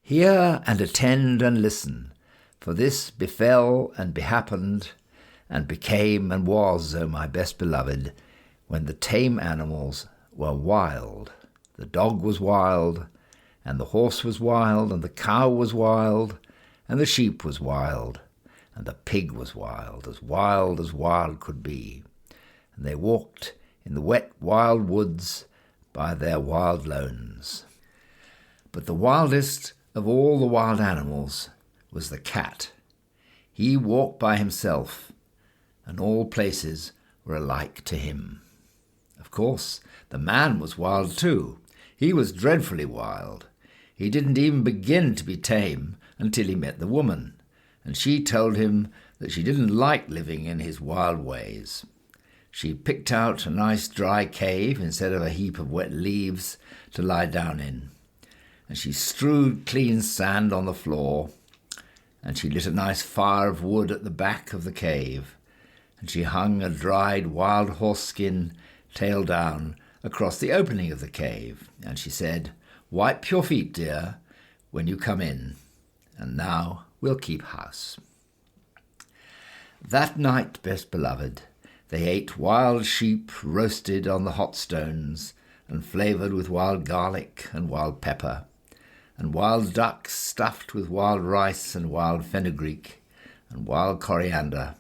Hear and attend and listen, for this befell and behappened, and became and was, O my best beloved, when the tame animals were wild. The dog was wild, and the horse was wild, and the cow was wild, and the sheep was wild, and the pig was wild as wild could be. And they walked in the wet wild woods by their wild lones. But the wildest of all the wild animals was the cat. He walked by himself, and all places were alike to him. Of course, the man was wild too. He was dreadfully wild. He didn't even begin to be tame until he met the woman, and she told him that she didn't like living in his wild ways. She picked out a nice dry cave instead of a heap of wet leaves to lie down in, and she strewed clean sand on the floor, and she lit a nice fire of wood at the back of the cave, and she hung a dried wild horse skin tail down across the opening of the cave, and she said, "Wipe your feet, dear, when you come in, and now we'll keep house." That night, best beloved, they ate wild sheep roasted on the hot stones and flavoured with wild garlic and wild pepper, and wild duck stuffed with wild rice and wild fenugreek and wild coriander,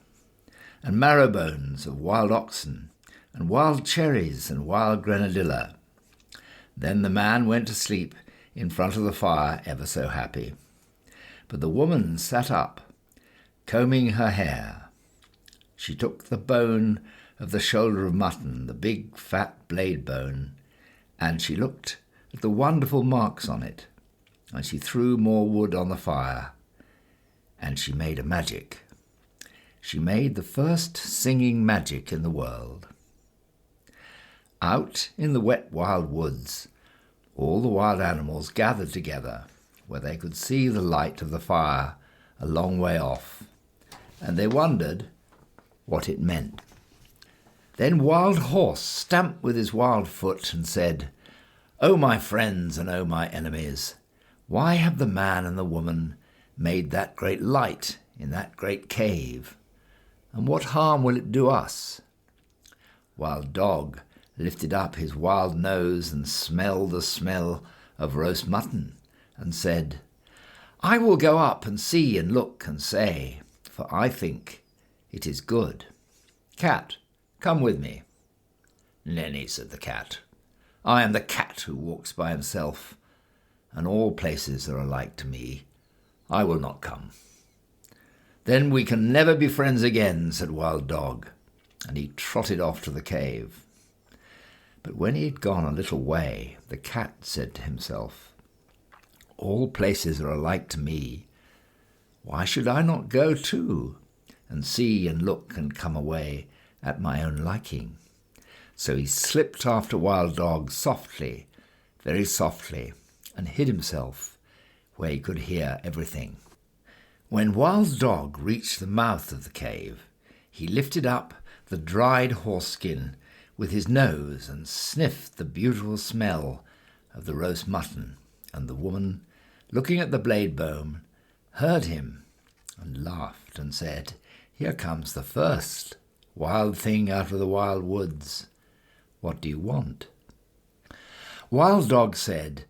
and marrow bones of wild oxen, and wild cherries and wild grenadilla. Then the man went to sleep in front of the fire, ever so happy. But the woman sat up, combing her hair. She took the bone of the shoulder of mutton, the big fat blade bone, and she looked at the wonderful marks on it, and she threw more wood on the fire, and she made a magic. She made the first singing magic in the world. Out in the wet wild woods, all the wild animals gathered together where they could see the light of the fire a long way off, and they wondered what it meant. Then Wild Horse stamped with his wild foot and said, "O my friends and O my enemies, why have the man and the woman made that great light in that great cave? And what harm will it do us?" Wild Dog lifted up his wild nose and smelled the smell of roast mutton and said, "I will go up and see and look and say, for I think it is good. Cat, come with me." "Nenny," said the cat, "I am the cat who walks by himself, and all places are alike to me. I will not come." "Then we can never be friends again," said Wild Dog, and he trotted off to the cave. But when he had gone a little way, the cat said to himself, "All places are alike to me. Why should I not go too, and see and look and come away at my own liking?" So he slipped after Wild Dog softly, very softly, and hid himself where he could hear everything. When Wild Dog reached the mouth of the cave, he lifted up the dried horse skin with his nose and sniffed the beautiful smell of the roast mutton, and the woman, looking at the blade bone, heard him and laughed and said, "Here comes the first wild thing out of the wild woods. What do you want?" Wild Dog said,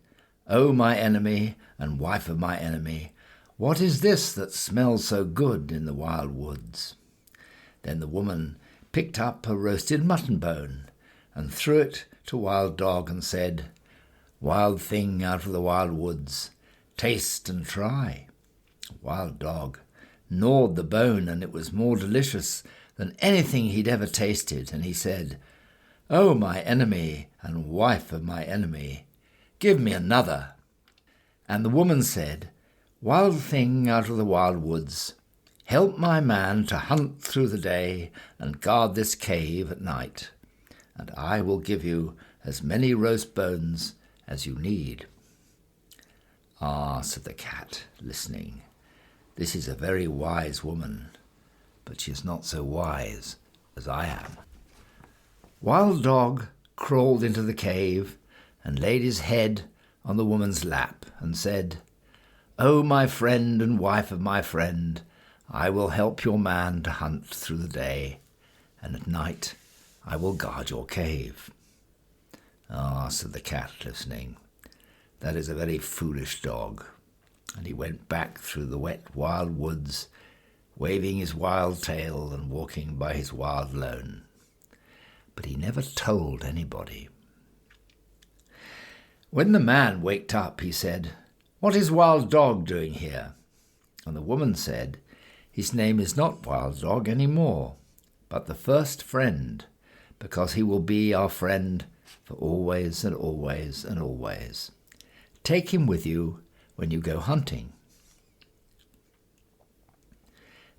"O my enemy and wife of my enemy, what is this that smells so good in the wild woods?" Then the woman picked up a roasted mutton bone and threw it to Wild Dog and said, "Wild thing out of the wild woods, taste and try." Wild Dog gnawed the bone, and it was more delicious than anything he'd ever tasted, and he said, "O my enemy and wife of my enemy, give me another." And the woman said, "Wild thing out of the wild woods, help my man to hunt through the day and guard this cave at night, and I will give you as many roast bones as you need." "Ah," said the cat, listening, "this is a very wise woman, but she is not so wise as I am." Wild Dog crawled into the cave and laid his head on the woman's lap and said, "O my friend and wife of my friend, I will help your man to hunt through the day, and at night I will guard your cave." "Ah," said the cat, listening, "that is a very foolish dog." And he went back through the wet wild woods, waving his wild tail and walking by his wild lone. But he never told anybody. When the man waked up, he said, "What is Wild Dog doing here?" And the woman said, "His name is not Wild Dog any more, but the first friend, because he will be our friend for always and always and always. Take him with you when you go hunting."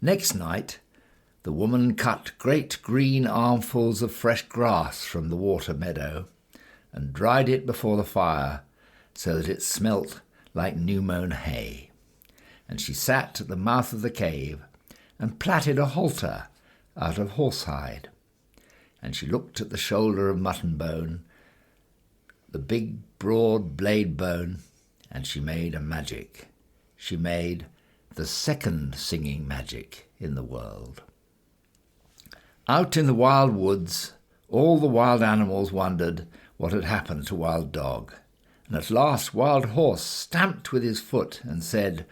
Next night, the woman cut great green armfuls of fresh grass from the water meadow and dried it before the fire so that it smelt like new-mown hay. And she sat at the mouth of the cave and plaited a halter out of horsehide. And she looked at the shoulder of mutton bone, the big broad blade bone, and she made a magic. She made the second singing magic in the world. Out in the wild woods, all the wild animals wondered what had happened to Wild Dog, and at last Wild Horse stamped with his foot and said,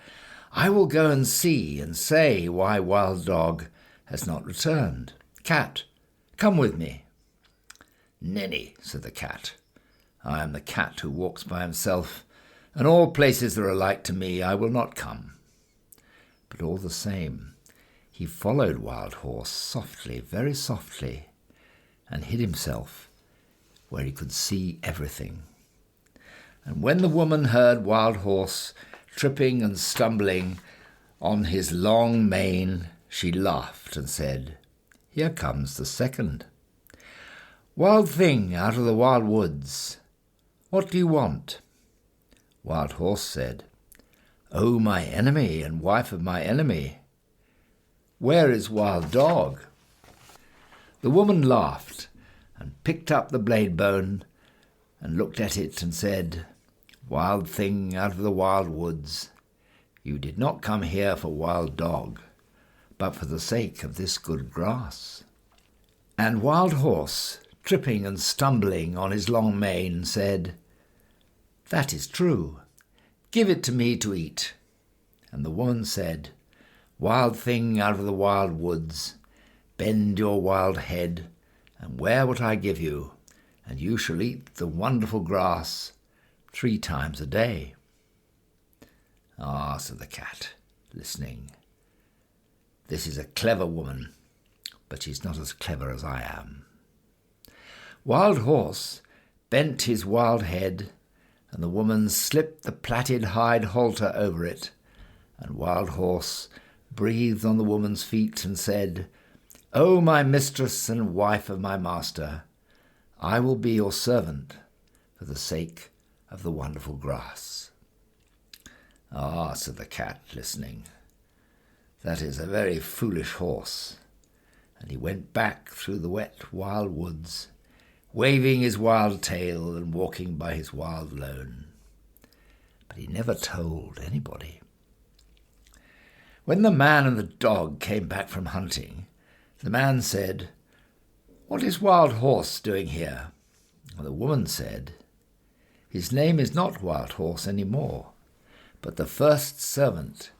"I will go and see and say why Wild Dog has not returned. Cat, come with me." "Ninny," said the cat, "I am the cat who walks by himself, and all places that are alike to me I will not come." But all the same, he followed Wild Horse softly, very softly, and hid himself where he could see everything. And when the woman heard Wild Horse tripping and stumbling on his long mane, she laughed and said, "Here comes the second. Wild thing out of the wild woods, what do you want?" Wild Horse said, "O my enemy and wife of my enemy, where is Wild Dog?" The woman laughed and picked up the blade bone and looked at it and said, "Wild thing out of the wild woods, you did not come here for Wild Dog, but for the sake of this good grass." And Wild Horse, tripping and stumbling on his long mane, said, "That is true. Give it to me to eat." And the woman said, "Wild thing out of the wild woods, bend your wild head and wear what I give you, and you shall eat the wonderful grass 3 times a day." "Ah," said the cat, listening, "this is a clever woman, but she's not as clever as I am." Wild Horse bent his wild head, and the woman slipped the plaited hide halter over it, and Wild Horse breathed on the woman's feet and said, "O my mistress and wife of my master, I will be your servant for the sake of the wonderful grass." "Ah," said the cat, listening, "that is a very foolish horse." And he went back through the wet wild woods, waving his wild tail and walking by his wild lone. But he never told anybody. When the man and the dog came back from hunting, the man said, "What is Wild Horse doing here?" And the woman said, "His name is not Wild Horse any more, but the first servant,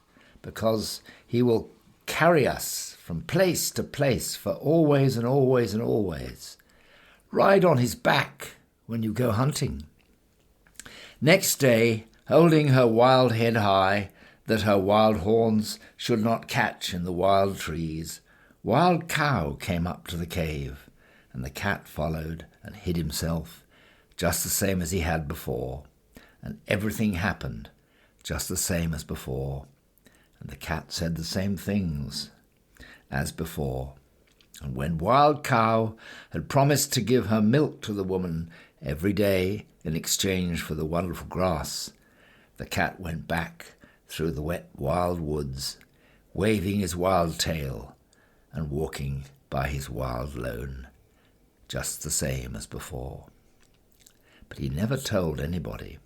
because he will carry us from place to place for always and always and always. Ride on his back when you go hunting." Next day, holding her wild head high, that her wild horns should not catch in the wild trees, Wild Cow came up to the cave, and the cat followed and hid himself, just the same as he had before, and everything happened just the same as before, and the cat said the same things as before. And when Wild Cow had promised to give her milk to the woman every day in exchange for the wonderful grass, the cat went back through the wet wild woods, waving his wild tail and walking by his wild lone, just the same as before. But he never told anybody.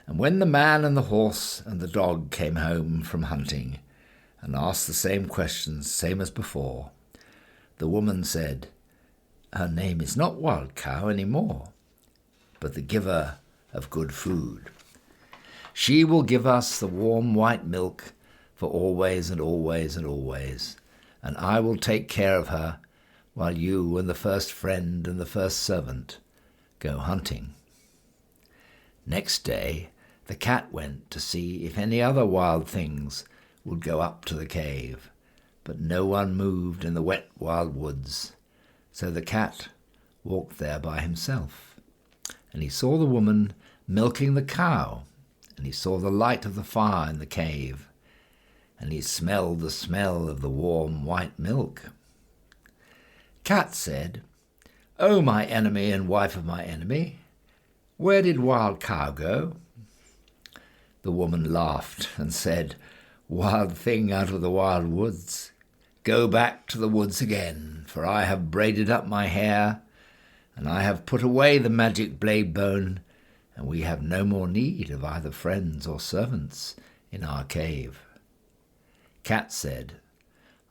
And when the man and the horse and the dog came home from hunting and asked the same questions, same as before, the woman said, "Her name is not Wild Cow any more, but the giver of good food. She will give us the warm white milk for always and always and always, and I will take care of her while you and the first friend and the first servant go hunting." Next day, the cat went to see if any other wild things would go up to the cave, but no one moved in the wet wild woods. So the cat walked there by himself, and he saw the woman milking the cow, and he saw the light of the fire in the cave, and he smelled the smell of the warm white milk. Cat said, "Oh, my enemy and wife of my enemy, where did Wild Cow go?" The woman laughed and said, "Wild thing out of the wild woods, go back to the woods again, for I have braided up my hair, and I have put away the magic blade bone, and we have no more need of either friends or servants in our cave." Cat said,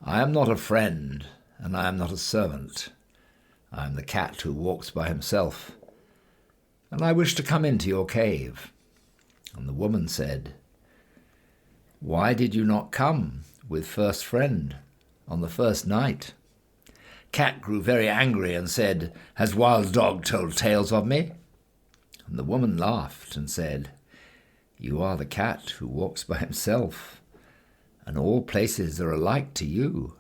"I am not a friend, and I am not a servant. I am the cat who walks by himself, and I wish to come into your cave." And the woman said, "Why did you not come with first friend on the first night?" Cat grew very angry and said, "Has Wild Dog told tales of me?" And the woman laughed and said, "You are the cat who walks by himself, and all places are alike to you.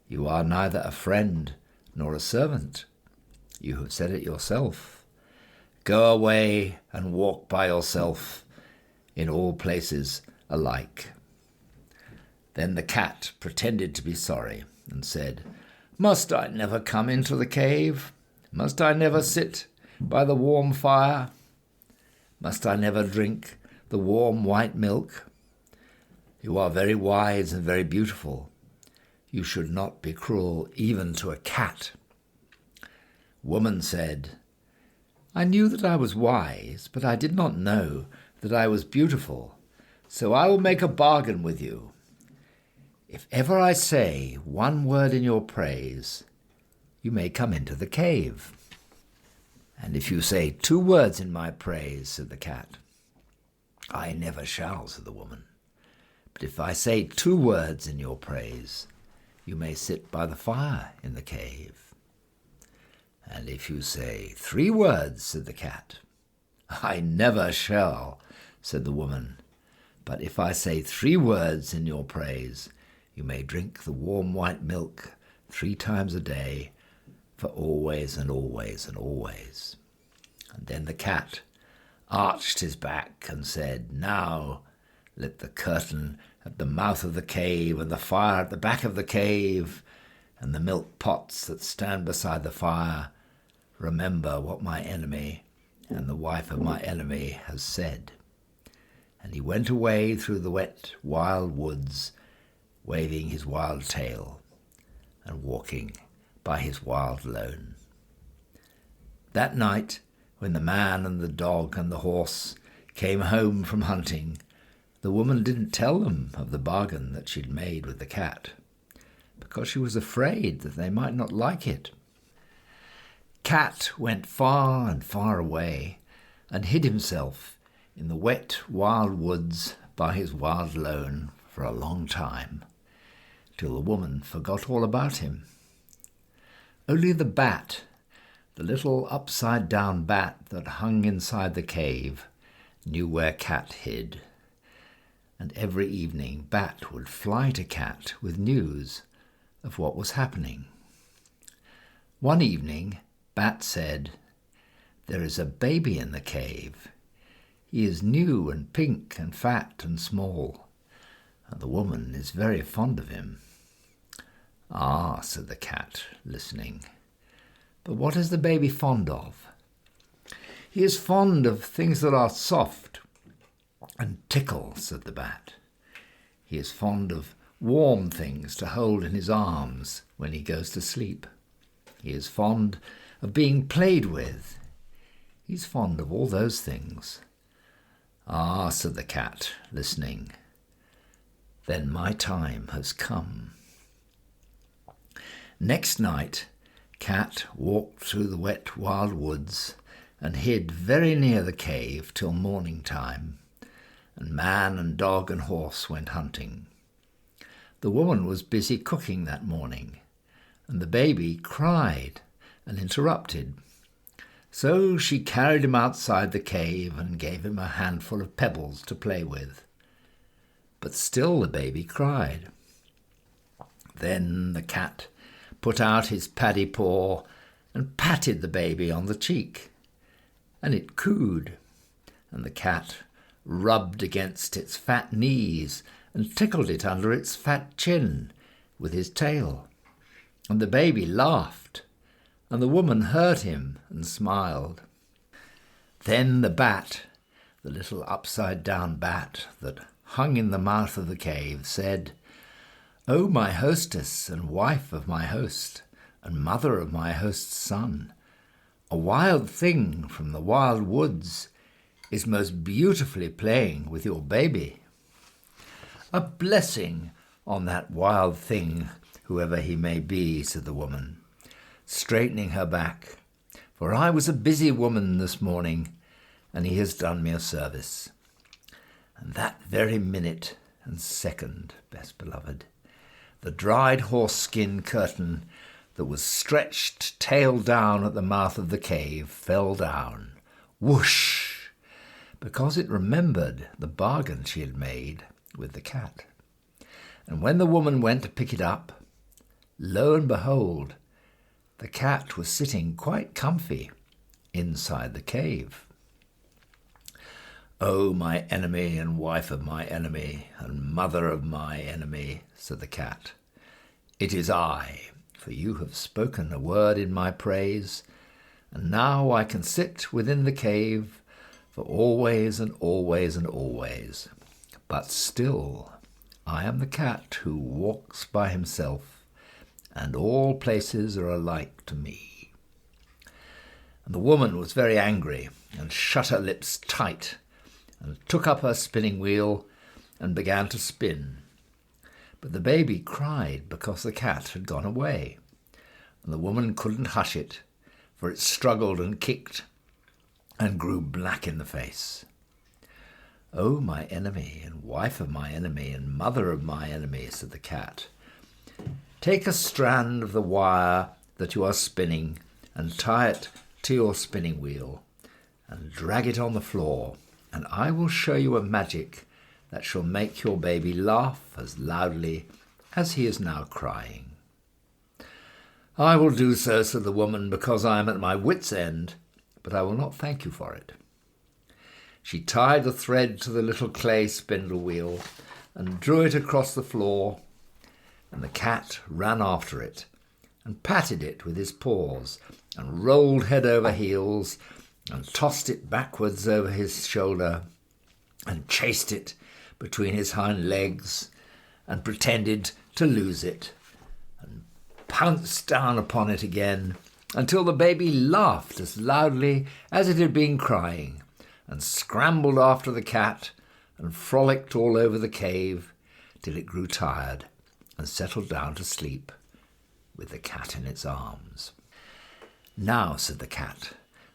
You are neither a friend nor a servant. You have said it yourself. Go away and walk by yourself in all places alike." Then the cat pretended to be sorry and said, "Must I never come into the cave? Must I never sit by the warm fire? Must I never drink the warm white milk? You are very wise and very beautiful. You should not be cruel even to a cat." Woman said, "I knew that I was wise, but I did not know that I was beautiful, so I will make a bargain with you. If ever I say one word in your praise, you may come into the cave." "And if you say 2 words in my praise," said the cat. "I never shall," said the woman. "But if I say 2 words in your praise, you may sit by the fire in the cave." "And if you say 3 words," said the cat. "I never shall," said the woman. "But if I say 3 words in your praise, you may drink the warm white milk 3 times a day, for always and always and always." And then the cat arched his back and said, "Now let the curtain at the mouth of the cave, and the fire at the back of the cave, and the milk pots that stand beside the fire remember what my enemy and the wife of my enemy has said." And he went away through the wet, wild woods, waving his wild tail and walking by his wild lone. That night, when the man and the dog and the horse came home from hunting, the woman didn't tell them of the bargain that she'd made with the cat, because she was afraid that they might not like it. Cat went far and far away and hid himself in the wet, wild woods by his wild lone for a long time, till the woman forgot all about him. Only the bat, the little upside-down bat that hung inside the cave, knew where Cat hid. And every evening Bat would fly to Cat with news of what was happening. One evening, Bat said, "There is a baby in the cave. He is new and pink and fat and small, and the woman is very fond of him." "Ah," said the cat, listening, "but what is the baby fond of?" "He is fond of things that are soft and tickle," said the bat. "He is fond of warm things to hold in his arms when he goes to sleep. He is fond of being played with. He's fond of all those things. "Ah," said the cat, listening, "then my time has come." Next night, Cat walked through the wet wild woods and hid very near the cave till morning time, and man and dog and horse went hunting. The woman was busy cooking that morning, and the baby cried and interrupted. So she carried him outside the cave and gave him a handful of pebbles to play with. But still the baby cried. Then the cat put out his paddy paw and patted the baby on the cheek, and it cooed, and the cat rubbed against its fat knees and tickled it under its fat chin with his tail, and the baby laughed, and the woman heard him and smiled. Then the bat, the little upside-down bat that hung in the mouth of the cave, said, "O my hostess and wife of my host, and mother of my host's son, a wild thing from the wild woods is most beautifully playing with your baby. A blessing on that wild thing, whoever he may be," said the woman, straightening her back, "for I was a busy woman this morning, and he has done me a service." And that very minute and second, best beloved, the dried horse-skin curtain that was stretched tail down at the mouth of the cave fell down, whoosh, because it remembered the bargain she had made with the cat. And when the woman went to pick it up, lo and behold, the cat was sitting quite comfy inside the cave. "O my enemy and wife of my enemy and mother of my enemy," said the cat, "it is I, for you have spoken a word in my praise, and now I can sit within the cave for always and always and always. But still I am the cat who walks by himself, and all places are alike to me." And the woman was very angry and shut her lips tight and took up her spinning wheel and began to spin. But the baby cried because the cat had gone away, and the woman couldn't hush it, for it struggled and kicked and grew black in the face. "O my enemy and wife of my enemy and mother of my enemy," said the cat, "take a strand of the wire that you are spinning and tie it to your spinning wheel and drag it on the floor, and I will show you a magic that shall make your baby laugh as loudly as he is now crying." "I will do so," said the woman, "because I am at my wit's end, but I will not thank you for it." She tied the thread to the little clay spindle wheel and drew it across the floor, and the cat ran after it and patted it with his paws and rolled head over heels and tossed it backwards over his shoulder and chased it between his hind legs and pretended to lose it and pounced down upon it again until the baby laughed as loudly as it had been crying and scrambled after the cat and frolicked all over the cave till it grew tired and settled down to sleep with the cat in its arms. "Now," said the cat,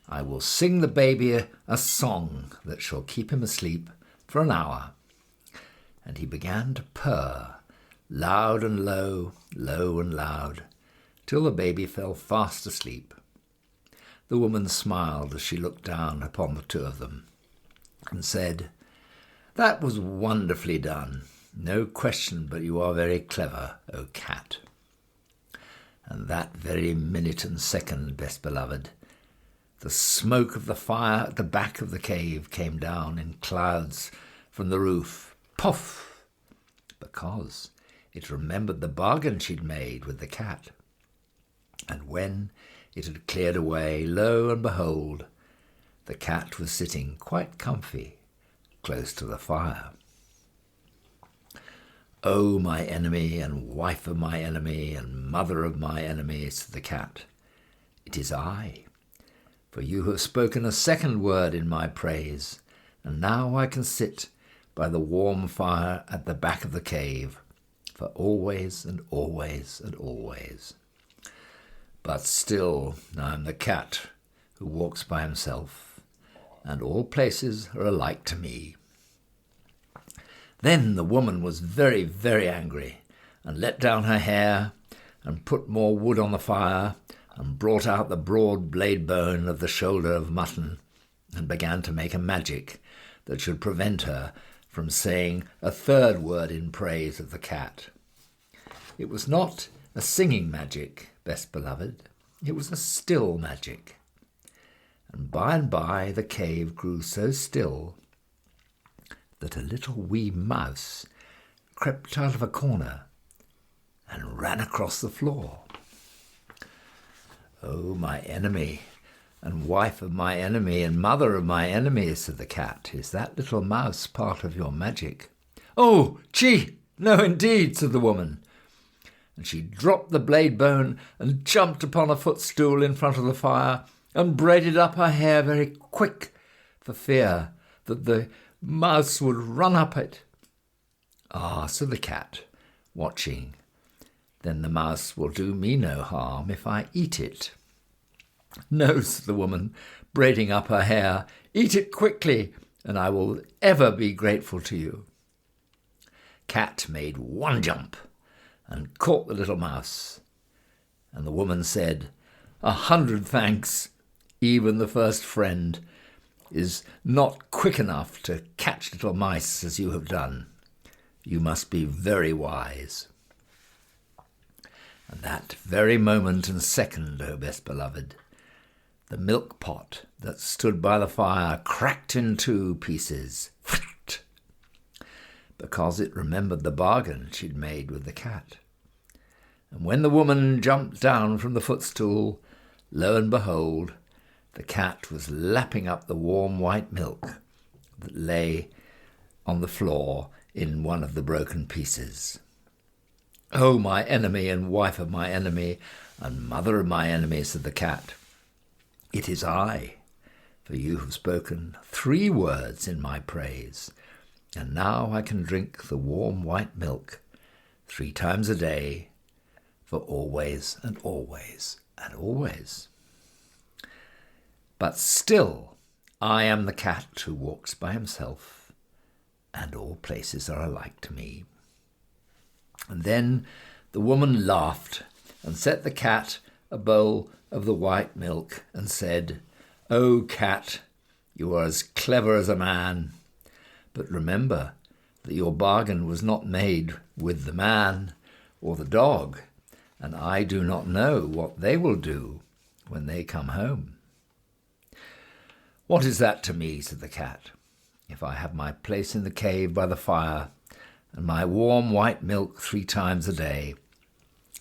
"I will sing the baby a song that shall keep him asleep for an hour." And he began to purr, loud and low, low and loud, till the baby fell fast asleep. The woman smiled as she looked down upon the two of them and said, "That was wonderfully done. No question but you are very clever, O cat." And that very minute and second, best beloved, the smoke of the fire at the back of the cave came down in clouds from the roof, puff, because it remembered the bargain she'd made with the cat. And when it had cleared away, lo and behold, the cat was sitting quite comfy close to the fire. "O my enemy and wife of my enemy and mother of my enemy," said the cat, "it is I, for you have spoken a second word in my praise, and now I can sit by the warm fire at the back of the cave for always and always and always. But still I am the cat who walks by himself, and all places are alike to me." Then the woman was very, very angry, and let down her hair, and put more wood on the fire, and brought out the broad blade bone of the shoulder of mutton, and began to make a magic that should prevent her from saying a third word in praise of the cat. It was not a singing magic, best beloved, it was a still magic. And by the cave grew so still that a little wee mouse crept out of a corner and ran across the floor. "Oh, my enemy, and wife of my enemy, and mother of my enemy," said the cat, "is that little mouse part of your magic?" "Oh, gee, no indeed," said the woman. And she dropped the blade bone and jumped upon a footstool in front of the fire and braided up her hair very quick for fear that the mouse would run up it. "Ah," said the cat, watching, "then the mouse will do me no harm if I eat it." "No," said the woman, braiding up her hair, "eat it quickly, and I will ever be grateful to you." Cat made one jump and caught the little mouse, and the woman said, "100 thanks. Even the first friend is not quick enough to catch little mice as you have done. You must be very wise." And that very moment and second, O best beloved, the milk pot that stood by the fire cracked in 2 pieces, because it remembered the bargain she'd made with the cat. And when the woman jumped down from the footstool, lo and behold, the cat was lapping up the warm white milk that lay on the floor in one of the broken pieces. "Oh, my enemy and wife of my enemy and mother of my enemy," said the cat, "it is I, for you have spoken 3 words in my praise, and now I can drink the warm white milk 3 times a day, for always and always and always. But still I am the cat who walks by himself, and all places are alike to me." And then the woman laughed and set the cat a bowl of the white milk and said, "Oh, cat, you are as clever as a man. But remember that your bargain was not made with the man or the dog, and I do not know what they will do when they come home." "What is that to me?" said the cat. "If I have my place in the cave by the fire and my warm white milk 3 times a day,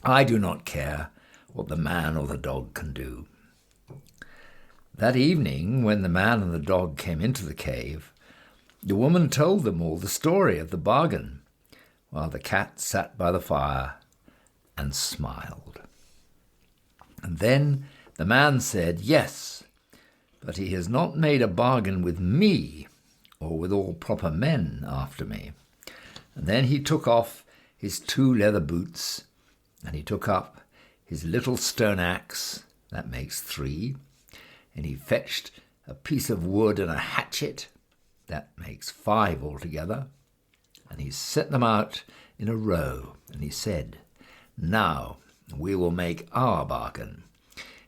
I do not care what the man or the dog can do." That evening, when the man and the dog came into the cave, the woman told them all the story of the bargain, while the cat sat by the fire and smiled. And then the man said, "Yes, but he has not made a bargain with me or with all proper men after me." And then he took off his 2 leather boots, and he took up his little stone axe, that makes 3, and he fetched a piece of wood and a hatchet, that makes 5 altogether, and he set them out in a row, and he said, "Now we will make our bargain.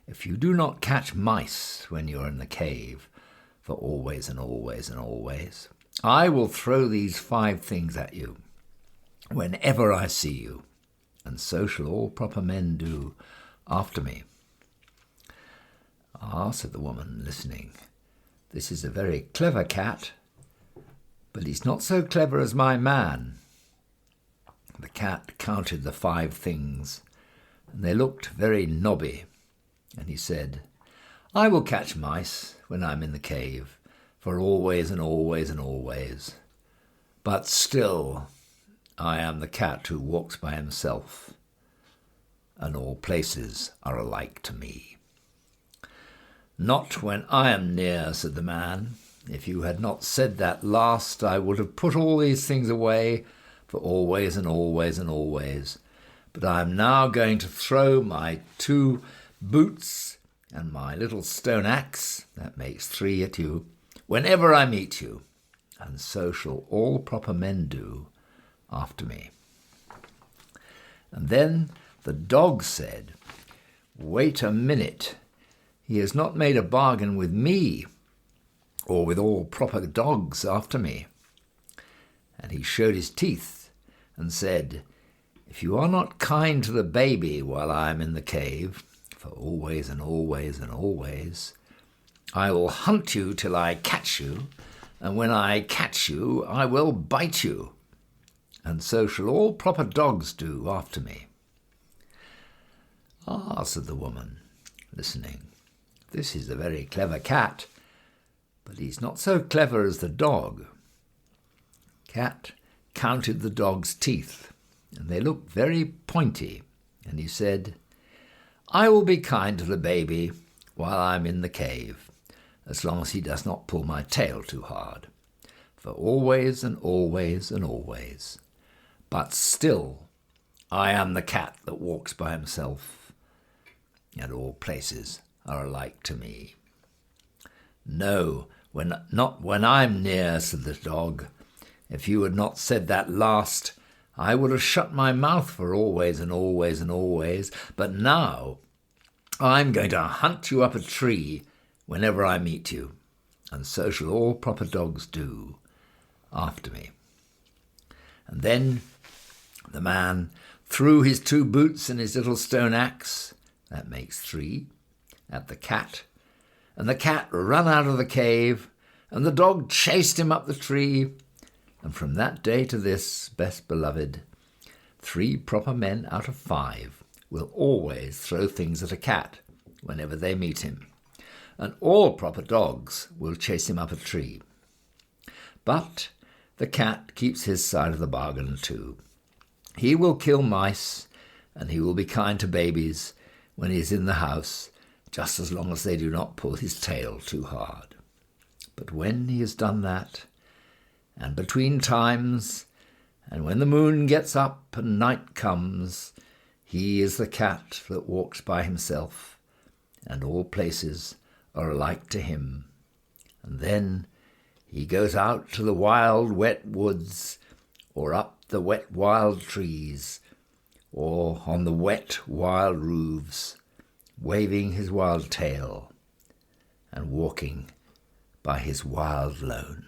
If you do not catch mice when you are in the cave, for always and always and always, I will throw these 5 things at you whenever I see you, and so shall all proper men do after me." "Ah," said the woman, listening, "this is a very clever cat, but he's not so clever as my man." The cat counted the 5 things, and they looked very knobby, and he said, "I will catch mice when I'm in the cave, for always and always and always. But still I am the cat who walks by himself, and all places are alike to me." "Not when I am near," said the man, If you had not said that last, I would have put all these things away for always and always and always. But I am now going to throw my 2 boots and my little stone axe, that makes 3 at you, whenever I meet you, and so shall all proper men do after me. And then the dog said, "Wait a minute. He has not made a bargain with me, or with all proper dogs after me." And he showed his teeth and said, "If you are not kind to the baby while I am in the cave, for always and always and always, I will hunt you till I catch you, and when I catch you, I will bite you, and so shall all proper dogs do after me." "Ah," said the woman, listening, "this is a very clever cat, but he's not so clever as the dog." Cat counted the dog's teeth, and they looked very pointy, and he said, "I will be kind to the baby while I'm in the cave, as long as he does not pull my tail too hard, for always and always and always. But still, I am the cat that walks by himself, and all places are alike to me." "No, not when I'm near," said the dog. "If you had not said that last, I would have shut my mouth for always and always and always. But now I'm going to hunt you up a tree whenever I meet you, and so shall all proper dogs do after me." And then the man threw his 2 boots and his little stone axe, that makes 3, at the cat, and the cat ran out of the cave, and the dog chased him up the tree. And from that day to this, best beloved, 3 proper men out of 5 will always throw things at a cat whenever they meet him, and all proper dogs will chase him up a tree. But the cat keeps his side of the bargain too. He will kill mice, and he will be kind to babies when he is in the house, just as long as they do not pull his tail too hard. But when he has done that, and between times, and when the moon gets up and night comes, he is the cat that walks by himself, and all places are alike to him. And then he goes out to the wild, wet woods, or up the wet, wild trees, or on the wet, wild roofs, waving his wild tail and walking by his wild lone.